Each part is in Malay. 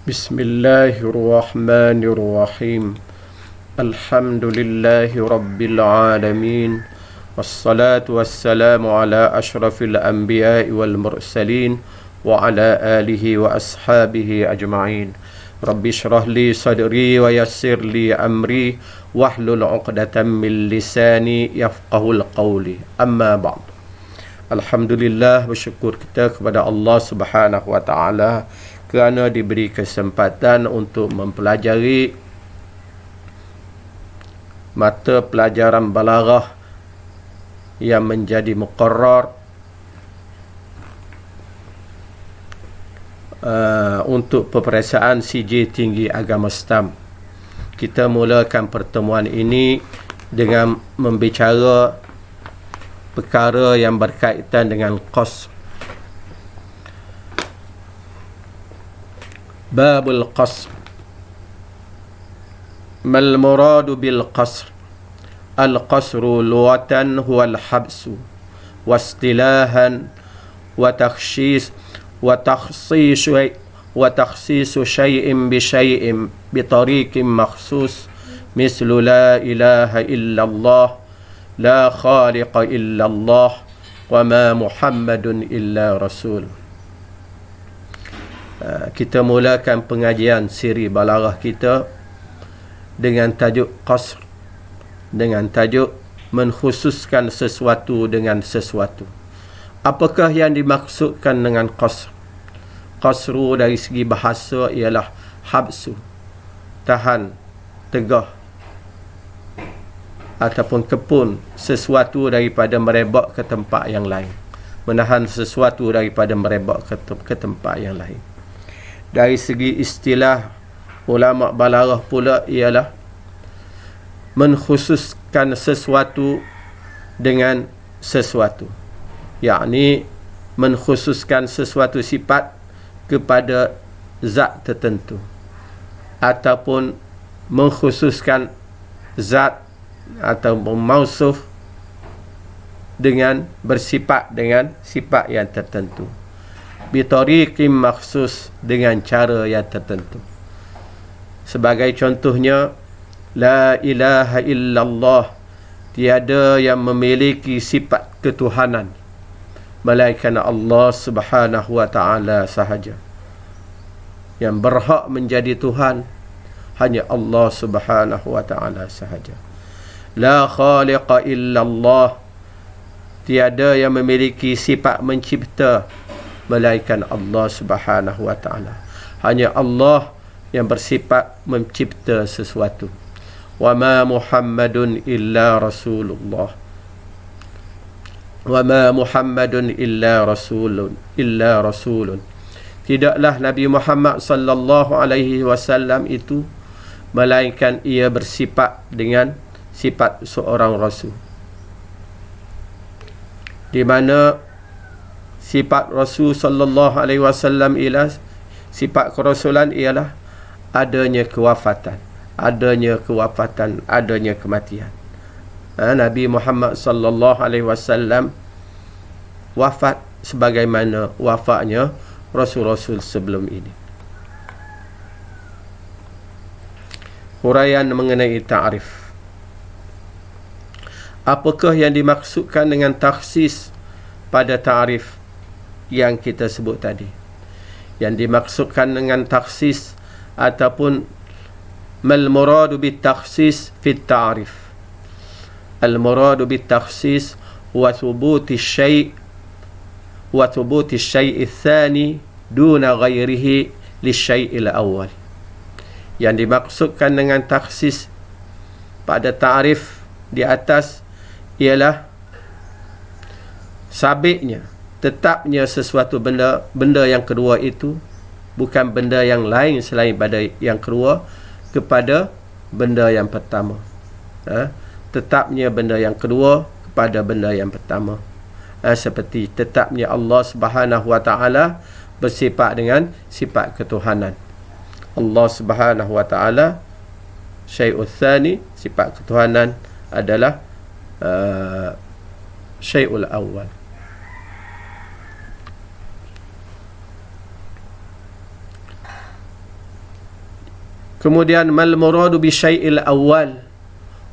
Bismillahirrahmanirrahim. Alhamdulillahi rabbil alamin. Wassalatu wassalamu ala ashrafil anbiya'i wal mursalin wa ala alihi wa ashabihi ajma'in. Rabbi shrah li sadri wa yassir li amri wahlul 'uqdatam min lisani yafqahul qawli. Amma ba'd. Alhamdulillah, bersyukur kita kepada Allah Subhanahu wa taala kerana diberi kesempatan untuk mempelajari mata pelajaran balaghah yang menjadi muqarrar untuk peperiksaan CJ Tinggi Agama Islam. Kita mulakan pertemuan ini dengan membicara perkara yang berkaitan dengan qasr. Babul qasr. Mal muradu bil qasr? Al qasru lughatan huwa al habsu wa istilahan wa takhsis wa takhsis shay'in bi shay'in bi tariqin makhsus mislu la ilaha illallah la khaliqa illallah wa ma muhammadun illa rasul. Kita mulakan pengajian siri balaghah kita dengan tajuk qasr, dengan tajuk mengkhususkan sesuatu dengan sesuatu. Apakah yang dimaksudkan dengan qasr? Qasru dari segi bahasa ialah habsu, tahan, tegah ataupun kepun sesuatu daripada merebak ke tempat yang lain. Menahan sesuatu daripada merebak ke tempat yang lain. Dari segi istilah ulama balaghah pula ialah mengkhususkan sesuatu dengan sesuatu, yakni mengkhususkan sesuatu sifat kepada zat tertentu ataupun mengkhususkan zat atau mausuf dengan bersifat dengan sifat yang tertentu bitariqin makhsus, dengan cara yang tertentu. Sebagai contohnya, la ilaha illallah, tiada yang memiliki sifat ketuhanan melainkan Allah Subhanahu wa taala sahaja. Yang berhak menjadi Tuhan hanya Allah Subhanahu wa taala sahaja. La khaliqa illallah, tiada yang memiliki sifat mencipta melainkan Allah Subhanahu wa taala. Hanya Allah yang bersifat mencipta sesuatu. Wa ma Muhammadun illa rasulullah. Wa ma Muhammadun illa rasulun. Tidaklah Nabi Muhammad sallallahu alaihi wasallam itu melainkan ia bersifat dengan sifat seorang rasul, di mana sifat Rasul sallallahu alaihi wasallam ialah sifat kerasulan ialah adanya kewafatan, adanya kematian. Nabi Muhammad sallallahu alaihi wasallam wafat sebagaimana wafatnya rasul-rasul sebelum ini. Huraian mengenai ta'rif. Apakah yang dimaksudkan dengan takhsis pada ta'rif yang kita sebut tadi? Yang dimaksudkan dengan takhsis ataupun mal muradu bit takhsis fi ta'rif. Al muradu bit takhsis wa thubuti syai' الثاني دون غيره للشيء الأول. Yang dimaksudkan dengan takhsis pada ta'rif di atas ialah sabitnya, tetapnya sesuatu benda yang kedua itu bukan benda yang lain selain pada yang kedua kepada benda yang pertama. Tetapnya benda yang kedua kepada benda yang pertama. Seperti tetapnya Allah Subhanahu wa taala bersifat dengan sifat ketuhanan. Allah Subhanahu wa taala syai'ul tsani, sifat ketuhanan adalah syai'ul awal. Kemudian mal muradu bi syai'il awal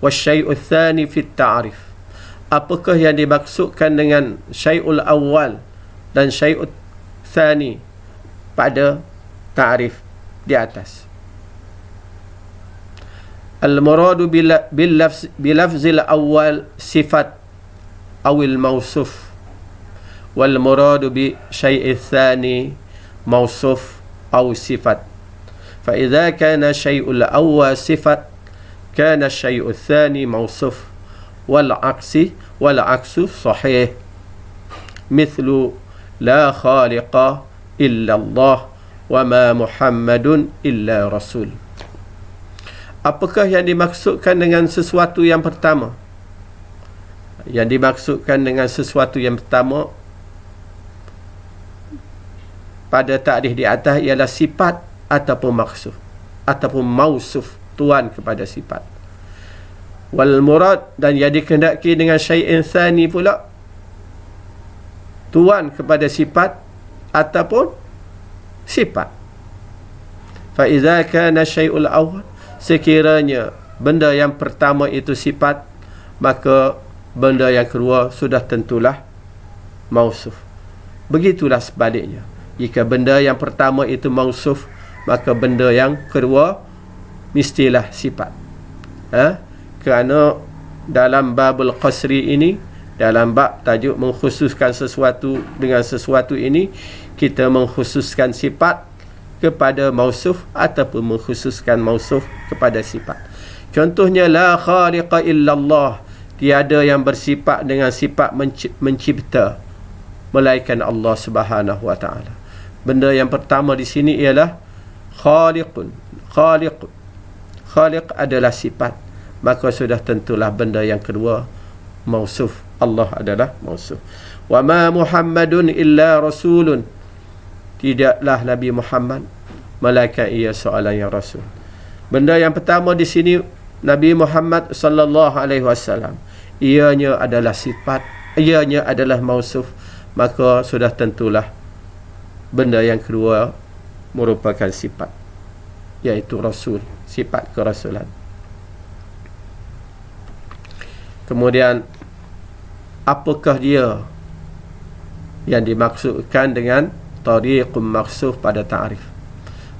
wa syai'ul tsani fi ta'rif. Apakah yang dimaksudkan dengan syai'ul awal dan syai'ul tsani pada ta'rif di atas? Al muradu bil lafzil awal sifat awil mausuf, wal muradu bi syai'il tsani mausuf aw sifat. Fa idza kana syai'ul awwal sifat kana syai'ul tsani mausuf wal aksu sahih, mithlu la khaliqa illa Allah wa ma Muhammadun illa rasul. Apakah yang dimaksudkan dengan sesuatu yang pertama? Yang dimaksudkan dengan sesuatu yang pertama pada takrif di atas ialah sifat ataupun maksuf ataupun mausuf, tuan kepada sifat. Wal murad, dan yang dikehendaki dengan syai'in tsani pula tuan kepada sifat ataupun sifat. Fa idza kana syai'ul awwal, sekiranya benda yang pertama itu sifat, maka benda yang kedua sudah tentulah mausuf. Begitulah sebaliknya. Jika benda yang pertama itu mausuf, maka benda yang kedua mestilah sifat. Kerana dalam babul qasri ini, dalam bab tajuk mengkhususkan sesuatu dengan sesuatu ini, kita mengkhususkan sifat kepada mausuf ataupun mengkhususkan mausuf kepada sifat. Contohnya la khaliqa illallah, tiada yang bersifat dengan sifat mencipta melainkan Allah Subhanahu wa taala. Benda yang pertama di sini ialah khaliqun. Khaliq adalah sifat, maka sudah tentulah benda yang kedua mausuf. Allah adalah mausuf. Wa ma Muhammadun illa rasulun, tidaklah Nabi Muhammad melainkan ia seorang yang rasul. Benda yang pertama di sini Nabi Muhammad sallallahu alaihi wasallam, ianya adalah sifat, ianya adalah mausuf, maka sudah tentulah benda yang kedua merupakan sifat, iaitu rasul, sifat kerasulan. Kemudian apakah dia yang dimaksudkan dengan tariqun makhsus pada ta'rif?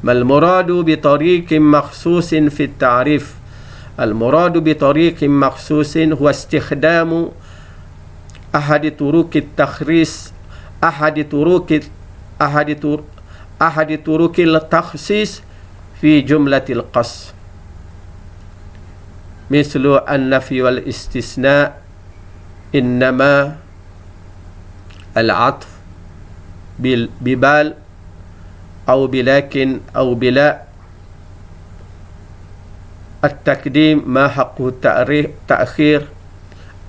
Mal muradu bi tariqin makhsusin fi ta'rif. Al muradu bi tariqin makhsusin huwa istikhdamu ahadi turukit takhris, ahadi turukil takhsis fi jumlatil qas, mislu an-nafi wal istisna, innama al-'atf bibal أو بلكن أو بلا، التقديم ما حقه التأخير،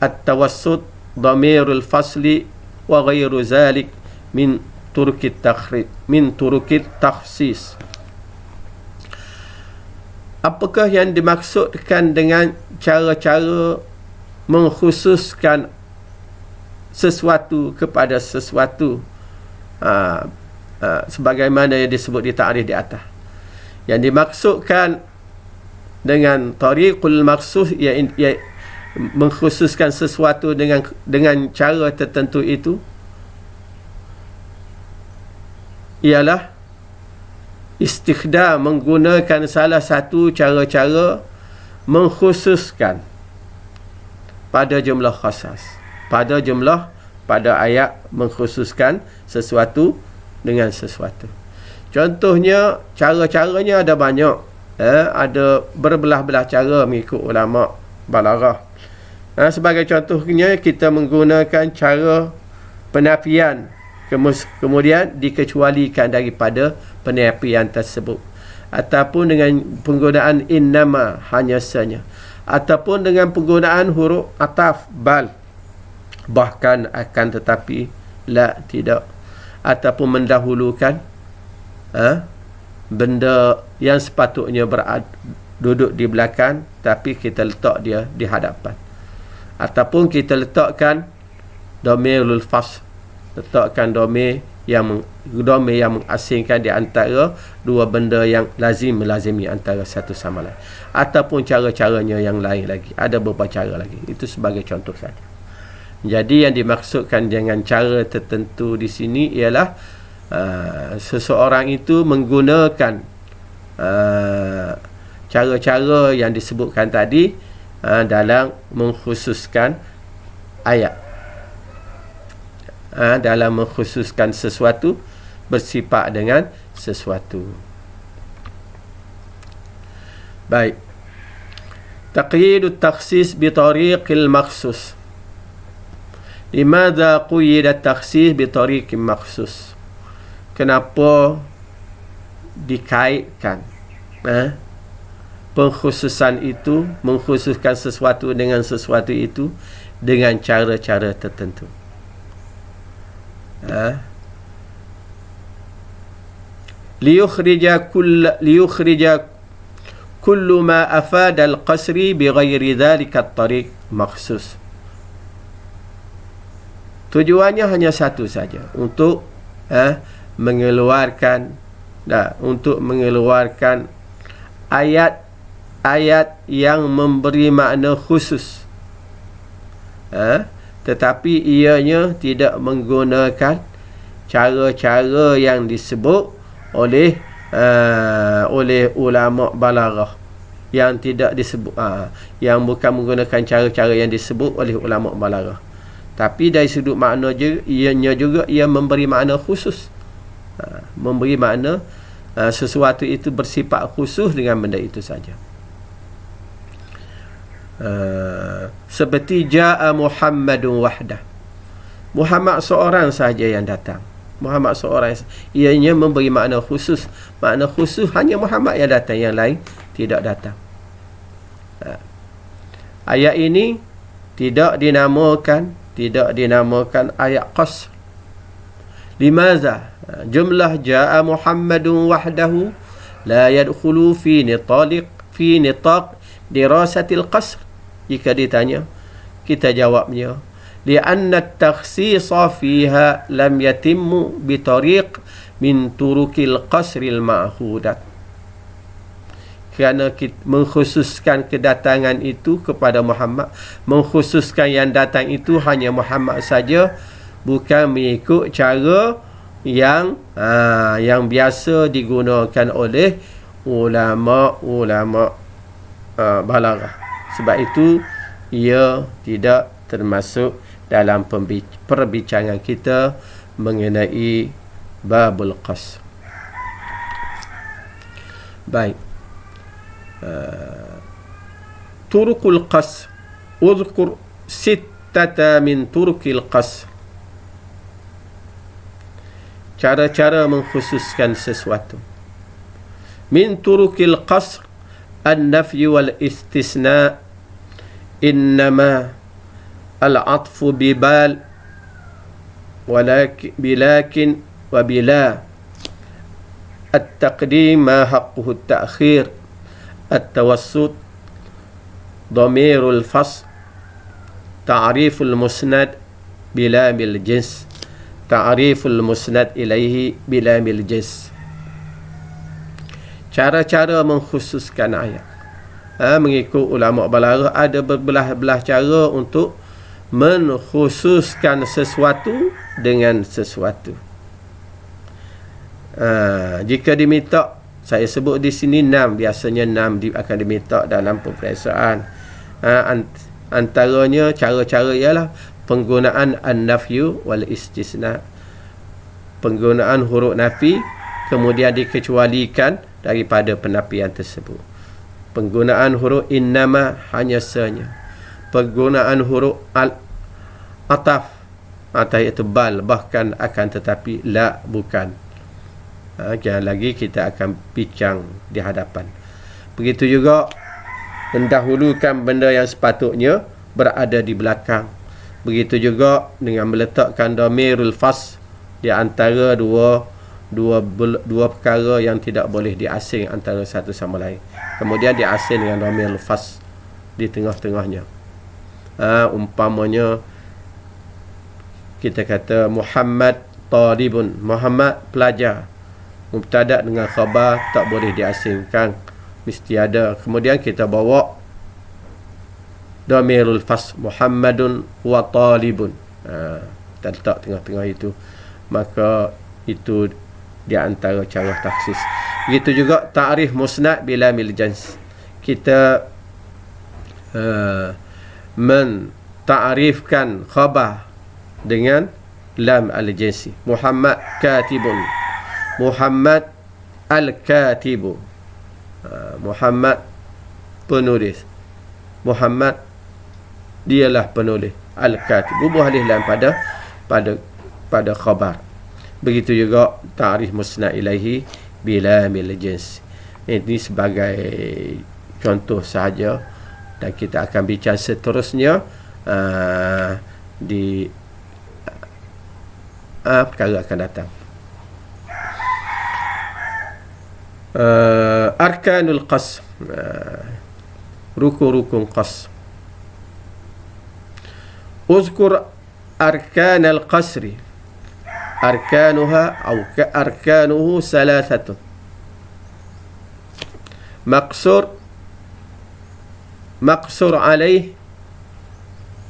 التوسط ضمير الفصل وغير ذلك من طرق التخصيص. Apakah yang dimaksudkan dengan cara-cara mengkhususkan sesuatu kepada sesuatu, sebagaimana yang disebut di ta'rif di atas? Yang dimaksudkan dengan tariqul makhsus, ia mengkhususkan sesuatu dengan cara tertentu itu ialah istikhdam, menggunakan salah satu cara-cara mengkhususkan pada jumlah khasas, pada ayat mengkhususkan sesuatu dengan sesuatu. Contohnya, cara-caranya ada banyak, ada berbelah-belah cara mengikut ulama balaghah. Sebagai contohnya, kita menggunakan cara penafian, kemudian dikecualikan daripada penafian tersebut, ataupun dengan penggunaan innama, hanya saja, ataupun dengan penggunaan huruf ataf, bal, bahkan, akan, tetapi, la, tidak, ataupun mendahulukan benda yang sepatutnya duduk di belakang, tapi kita letak dia di hadapan, ataupun kita letakkan domirul fasl, letakkan domir dhamir yang mengasingkan di antara dua benda yang melazimi antara satu sama lain, ataupun cara-caranya yang lain lagi. Ada beberapa cara lagi. Itu sebagai contoh saja. Jadi yang dimaksudkan dengan cara tertentu di sini ialah seseorang itu menggunakan cara-cara yang disebutkan tadi dalam mengkhususkan ayat, dalam mengkhususkan sesuatu, bersifat dengan sesuatu. Baik. Taqyidut takhsis bi tariqil makhsus. Limadha quyida takhsis bi tariqil makhsus? Kenapa dikaitkan pengkhususan itu, mengkhususkan sesuatu dengan sesuatu itu dengan cara-cara tertentu? liyukhrija kullu ma afada al-qasri bighairi dhalika at-tariq makhsus. Tujuannya hanya satu saja, untuk mengeluarkan ayat yang memberi makna khusus, tetapi ianya tidak menggunakan cara-cara yang disebut oleh ulama balaghah, yang tidak disebut yang bukan menggunakan cara-cara yang disebut oleh ulama balaghah, tapi dari sudut makna ianya juga ia memberi makna khusus, memberi makna sesuatu itu bersifat khusus dengan benda itu saja. Seperti jaa Muhammadun wahdah, Muhammad seorang sahaja yang datang. Muhammad seorang, ianya memberi makna khusus. Makna khusus hanya Muhammad yang datang, yang lain tidak datang. Ayat ini tidak dinamakan ayat qasr. Limaza? Jumlah jaa Muhammadun wahdahu la yadkhulu fi nitaq dirasatil qasr. Jika ditanya, kita jawabnya, li'anna at-takhsisa fiha lam yatimmu bitariq min turukil qasril ma'hudat. Kerana mengkhususkan kedatangan itu kepada Muhammad, mengkhususkan yang datang itu hanya Muhammad saja, bukan mengikut cara yang biasa digunakan oleh ulama balaghah. Sebab itu ia tidak termasuk dalam perbincangan kita mengenai babul qasr. Baik. Turukul qasr, udhkur sittata min turukil qasr. Cara-cara mengkhususkan sesuatu. Min turukil qasr an-nafy wal istisna, innama al-'atfu bibal bilakin wa bila, at-taqdim ma haqquhu at-ta'khir, at-tawassut dhamirul fasl, ta'riful musnad bila bil jins, ta'riful musnad ilaihi bila bil jins. Cara-cara mengkhususkan ayat, mengikut ulama balaghah ada berbelah-belah cara untuk mengkhususkan sesuatu dengan sesuatu. Jika diminta, saya sebut di sini 6, biasanya 6 akan diminta dalam peperiksaan. Antaranya cara-cara ialah penggunaan an-nafyu wal istisna, penggunaan huruf nafi kemudian dikecualikan daripada penafian tersebut, penggunaan huruf innama hanya sanya, penggunaan huruf ataf itu bal, bahkan akan tetapi la bukan. Jangan lagi kita akan bincang di hadapan. Begitu juga mendahulukan benda yang sepatutnya berada di belakang. Begitu juga dengan meletakkan dhamirul fas di antara dua perkara yang tidak boleh diasing antara satu sama lain. Kemudian diasing dengan dhamirul fas di tengah-tengahnya. Umpamanya kita kata Muhammad talibun. Muhammad pelajar. Mubtada dengan khabar tak boleh diasingkan, mesti ada. Kemudian kita bawa dhamirul fasl, Muhammadun wa talibun. Kita letak tengah-tengah itu. Maka itu di antara cara taksis. Begitu juga ta'rif musnad bila mil jans. Kita menta'rifkan khabar dengan lam al-jinsi. Muhammad katibun, Muhammad al-katibu, Muhammad penulis, Muhammad dialah penulis, al-katib bubuh alif lam pada khabar. Begitu juga ta'rif musnad ilaihi bila mil jins. Ini sebagai contoh sahaja, dan kita akan bincang seterusnya di perkara akan datang. Arkanul qasr, rukun qasr. Uzkur arkanal qasri, arkanuha atau arkanuhu salasatun. Maqsur alaih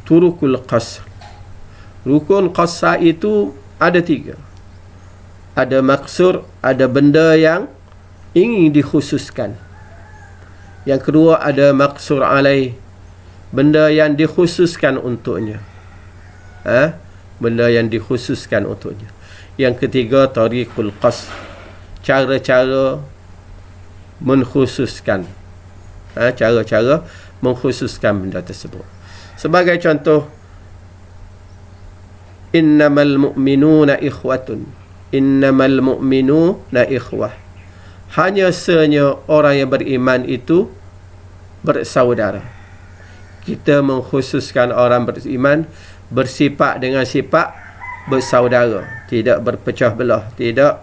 turukul qasr. Rukun qasr itu ada 3. Ada maqsur, ada benda yang ingin dikhususkan. Yang kedua ada maqsur alaih, benda yang dikhususkan untuknya. Benda yang dikhususkan untuknya. Yang ketiga tariqul qasr, cara-cara mengkhususkan. Cara-cara mengkhususkan benda tersebut. Sebagai contoh, innamal mu'minuna ikhwatun, innamal mu'minuna ikhwah. Hanya senya orang yang beriman itu bersaudara. Kita mengkhususkan orang beriman bersifat dengan sifat bersaudara, tidak berpecah belah, tidak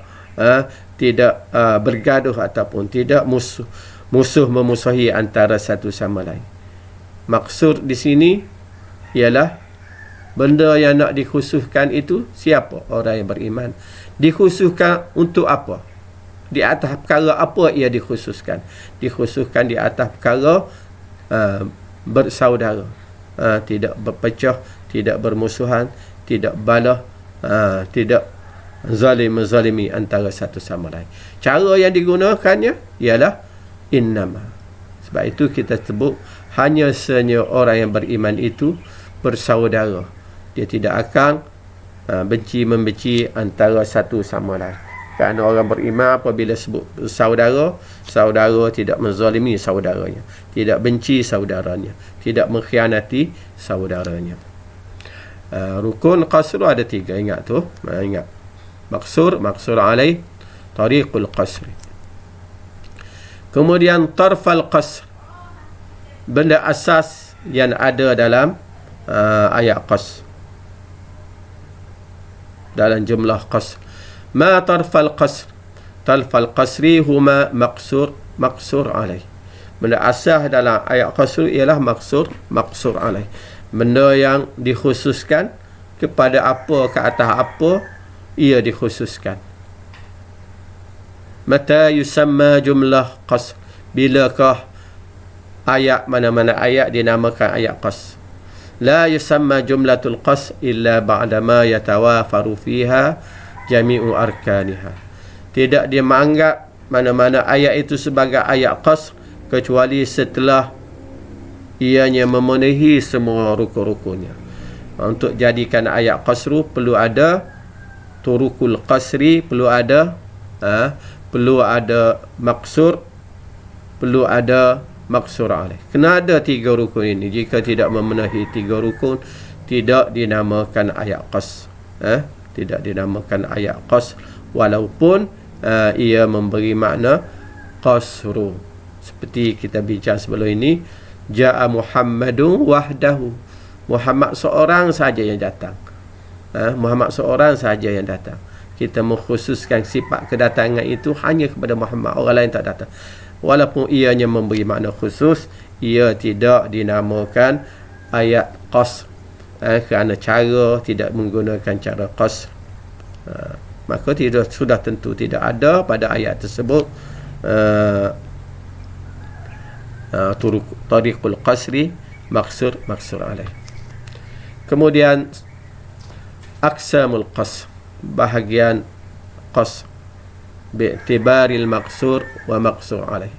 bergaduh ataupun tidak musuh memusuhi antara satu sama lain. Maksud di sini ialah benda yang nak dikhususkan itu siapa? Orang yang beriman. Dikhususkan untuk apa? Di atas perkara apa ia dikhususkan? Dikhususkan di atas perkara bersaudara, tidak berpecah, tidak bermusuhan, tidak balah, tidak menzalimi antara satu sama lain. Cara yang digunakannya ialah innama. Sebab itu kita sebut hanya senya orang yang beriman itu bersaudara. Dia tidak akan benci-membenci antara satu sama lain. Kerana orang beriman apabila sebut saudara, saudara tidak menzalimi saudaranya, tidak benci saudaranya, tidak mengkhianati saudaranya. Rukun qasr ada 3, ingat tu. Ingat. Maqsur alaih, tariqul qasr. Kemudian tarfal qasr, benda asas yang ada dalam ayat qasr, dalam jumlah qasr. Ma tarfal qasr, tarfal qasri huma maqsur alaih. Benda asas dalam ayat qasr ialah maqsur alaih, benda yang dikhususkan kepada apa, ke atas apa ia dikhususkan. Mata yusamma jumlah qasr, bilakah ayat, mana-mana ayat dinamakan ayat qasr. La yusamma jumlatul qasr illa ba'dama yatawafaru fiha jami'u arkaniha. Tidak dia menganggap mana-mana ayat itu sebagai ayat qasr kecuali setelah ianya memenuhi semua rukun-rukunnya. Untuk jadikan ayat qasru perlu ada turukul qasri, perlu ada maksur, perlu ada maksur alaih. Kena ada 3 rukun ini. Jika tidak memenuhi 3 rukun, tidak dinamakan ayat qasr. Tidak dinamakan ayat qasr, walaupun ia memberi makna qasru. Seperti kita bincang sebelum ini, ja'a Muhammadun wahdahu, Muhammad seorang saja yang datang. Muhammad seorang saja yang datang. Kita mengkhususkan sifat kedatangan itu hanya kepada Muhammad, orang lain tak datang. Walaupun ianya memberi makna khusus, ia tidak dinamakan ayat qasr, kerana cara tidak menggunakan cara qasr. Maka sudah tentu tidak ada pada ayat tersebut tariqul qasri maksur alaih. Kemudian aqsamul qasr, bahagian qasr bi'tibaril maqsur wa maqsur alaih.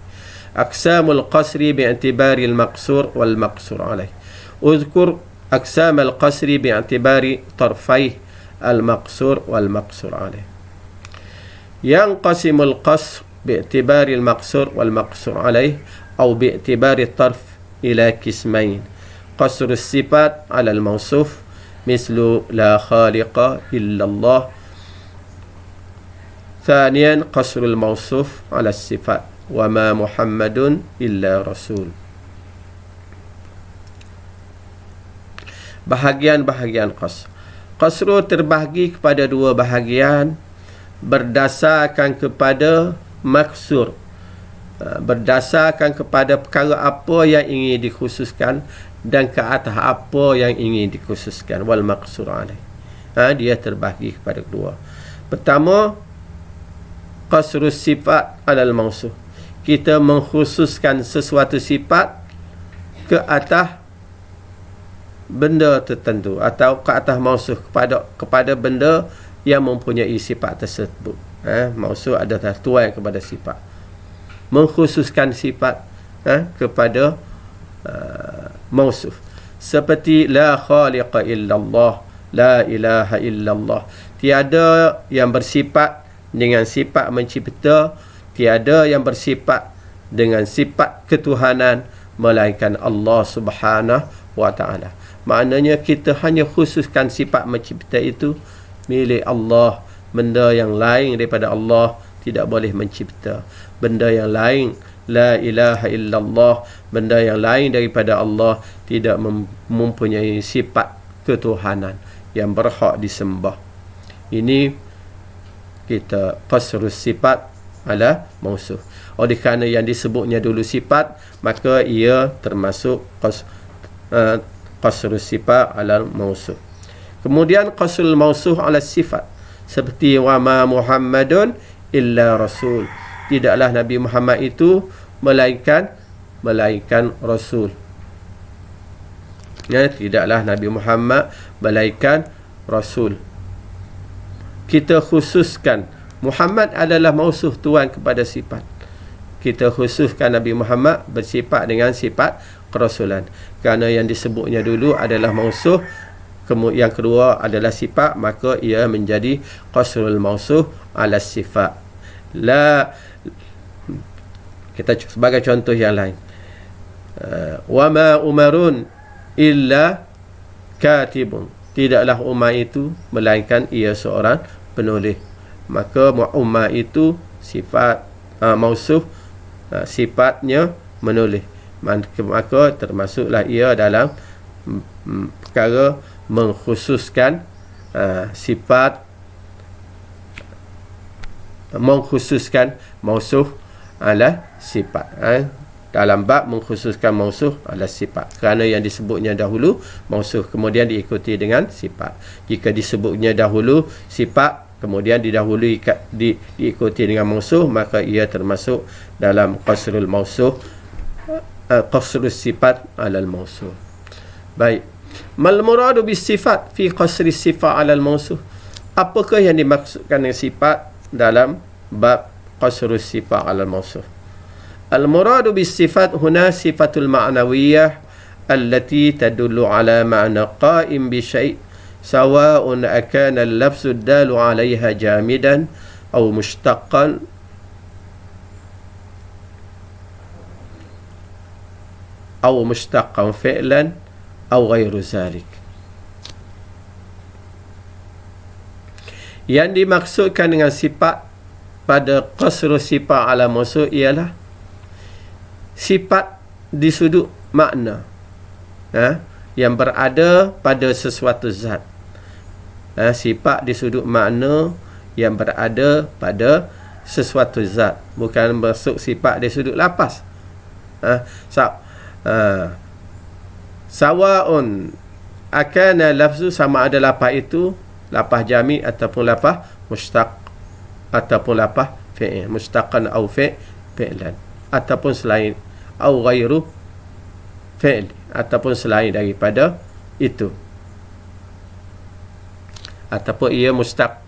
aqsamul qasri bi'tibaril maqsur wal maqsur alaih. Uzkur aqsamal qasri bi'tibari tarfaih al maqsur wal maqsur alaih. Yanqasimul qasr bi'tibaril maqsur wal maqsur alaih أو باعتبار الطرف إلى قسمين: قصر الصفات على الموصوف مثل لا خالق إلا الله. ثانيا قصر الموصوف على الصفات وما محمد إلا رسول. Bahagian-bahagian qasr. Qasru terbahagi kepada dua bahagian berdasarkan kepada maksur, berdasarkan kepada perkara apa yang ingin dikhususkan dan ke atas apa yang ingin dikhususkan. Wal maqsur alaih, dia terbahagi kepada kedua. Pertama, qasrus sifat alal mausuf, kita mengkhususkan sesuatu sifat ke atas benda tertentu atau ke atas mausuf kepada benda yang mempunyai sifat tersebut. Mausuf adalah tuan kepada sifat, mengkhususkan sifat kepada mausuf. Seperti la khaliqa illallah, la ilaha illallah, tiada yang bersifat dengan sifat mencipta, tiada yang bersifat dengan sifat ketuhanan melainkan Allah Subhanahu wa ta'ala. Maknanya kita hanya khususkan sifat mencipta itu milik Allah. Benda yang lain daripada Allah tidak boleh mencipta. Benda yang lain, la ilaha illallah, benda yang lain daripada Allah tidak mempunyai sifat ketuhanan yang berhak disembah. Ini kita qasrus sifat ala mausuf. Oleh kerana yang disebutnya dulu sifat, maka ia termasuk qasrus sifat ala mausuf. Kemudian qasrul mausuf ala sifat, seperti wa ma Muhammadun illa rasul, tidaklah Nabi Muhammad itu melainkan rasul. Tidaklah Nabi Muhammad melainkan rasul. Kita khususkan Muhammad adalah mausuf tuan kepada sifat. Kita khususkan Nabi Muhammad bersifat dengan sifat kerasulan, kerana yang disebutnya dulu adalah mausuf, yang kedua adalah sifat, maka ia menjadi qasrul mausuf ala sifat. Kita sebagai contoh yang lain, wa ma umarun illa katibun, tidaklah Umar itu melainkan ia seorang penulis. Maka Umar itu sifat mausuf, sifatnya menulis, maka termasuklah ia dalam perkara mengkhususkan sifat, mengkhususkan mausuf ala sifat. Dalam bab mengkhususkan mausuf ala sifat, kerana yang disebutnya dahulu mausuf kemudian diikuti dengan sifat. Jika disebutnya dahulu sifat kemudian diikuti dengan mausuf, maka ia termasuk dalam qasrul mausuf, qasrus sifat ala mausuf. Baik, mal muradu bis sifat fi qasri sifat ala mausuf, apakah yang dimaksudkan dengan sifat dalam bab qasrus sifat ala mausuf? Al muradu bis sifat huna sifatul ma'nawiyah allati tadullu ala ma'na qa'im bi syai' sawa'un akana al-lafzu ad-dalu 'alayha jamidan aw mushtaqan aw mushtaqan fi'lan aw ghairu zalik. Yang dimaksudkan dengan sifat pada qasru sifat ala mausuf ialah sifat di sudut makna, yang berada pada sesuatu zat. Sifat di sudut makna yang berada pada sesuatu zat, bukan masuk sifat di sudut lafaz. Sawa'un akana lafzu, sama ada lafaz itu lafaz jami' ataupun lafaz mustaq ataupun lapah fi'il, mustaqan au fi'lan, ataupun selain, au ghairu fi'l, ataupun selain daripada itu, ataupun ia mustaq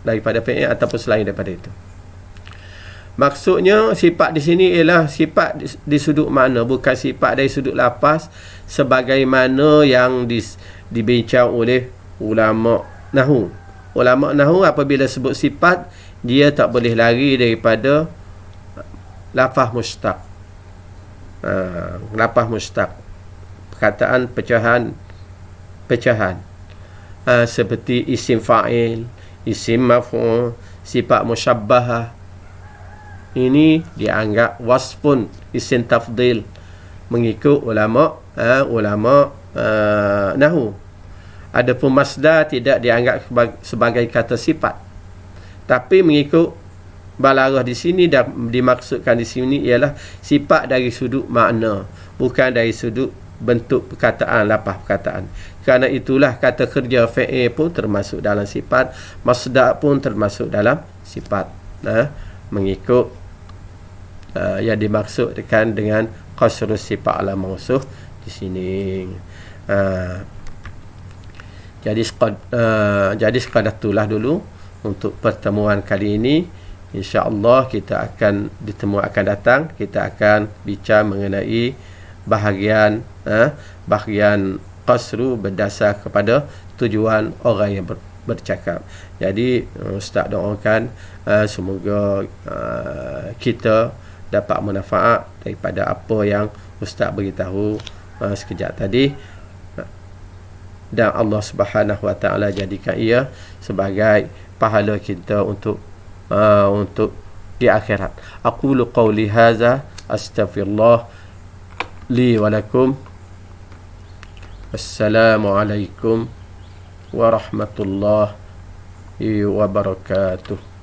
daripada fi'il ataupun selain daripada itu. Maksudnya sifat di sini ialah sifat di sudut makna, bukan sifat dari sudut lafaz sebagaimana yang dibincang oleh ulama nahwu. Ulama nahwu apabila sebut sifat, dia tak boleh lari daripada lafaz mustaq. Lafaz mustaq, perkataan pecahan, seperti isim fa'il, isim maf'ul, sifat musyabbahah. Ini dianggap wasfun, isim tafdil, mengikut ulama nahwu. Adapun masdar tidak dianggap sebagai kata sifat, tapi mengikut balaghah di sini dan dimaksudkan di sini ialah sifat dari sudut makna, bukan dari sudut bentuk perkataan, lapah perkataan. Kerana itulah kata kerja fi'il pun termasuk dalam sifat, masdar pun termasuk dalam sifat, mengikut yang dimaksudkan dengan qasrus sifat ala mausuh di sini. Jadi sekadar itulah dulu untuk pertemuan kali ini. InsyaAllah kita akan akan datang, kita akan bicara mengenai bahagian qasru berdasar kepada tujuan orang yang bercakap. Jadi Ustaz doakan semoga kita dapat manfaat daripada apa yang Ustaz beritahu sekejap tadi, dan Allah Subhanahu Wa Taala jadikan ia sebagai pahala kita untuk di akhirat. Aqulu qawli hadza astaghfirullah li wa lakum. Assalamualaikum warahmatullahi wabarakatuh.